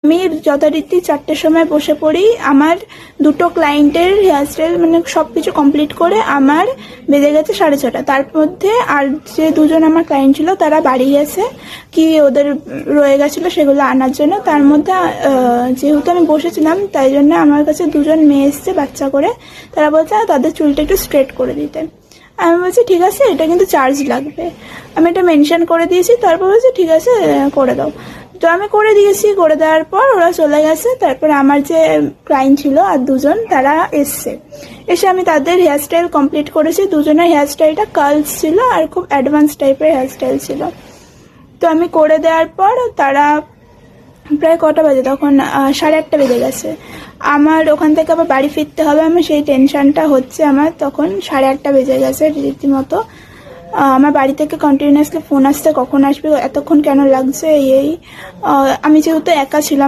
আমি যথারীতি 4টের সময় বসে পড়ি। আমার 2টো ক্লায়েন্টের হেয়ারস্টাইল মানে সবকিছু কমপ্লিট করে আমার বেজে গেছে 6:30। তার মধ্যে আর যে 2জন আমার ক্লায়েন্ট ছিল তারা বাড়ি গেছে, কি ওদের রয়ে গেছিলো সেগুলো আনার জন্য। তার মধ্যে যেহেতু আমি বসেছিলাম তাই জন্য আমার কাছে 2জন মেয়ে এসছে বাচ্চা করে। তারা বলছে তাদের চুলটা একটু স্ট্রেট করে দিতে। আমি বলছি ঠিক আছে, এটা কিন্তু চার্জ লাগবে। আমি এটা মেনশন করে দিয়েছি। তারপর বলছি ঠিক আছে করে দাও। তো আমি করে দিয়েছি। করে দেওয়ার পর ওরা চলে গেছে। তারপরে আমার যে ক্লায়েন্ট ছিল আর 2জন তারা এসছে। এসে আমি তাদের হেয়ারস্টাইল কমপ্লিট করেছি। 2জনের হেয়ারস্টাইলটা কার্লস ছিল আর খুব অ্যাডভান্স টাইপের হেয়ারস্টাইল ছিল। তো আমি করে দেওয়ার পর তারা প্রায় কটা বাজে, তখন 8:30 বেজে গেছে। আমার ওখান থেকে আবার বাড়ি ফিরতে হবে, আমি সেই টেনশনটা হচ্ছে আমার। তখন 8:30 বেজে গেছে রীতিমতো। আমার বাড়ি থেকে কন্টিনিউয়াসলি ফোন আসছে, কখন আসবে, এতক্ষণ কেন লাগছে, এই আমি যেহেতু একা ছিলাম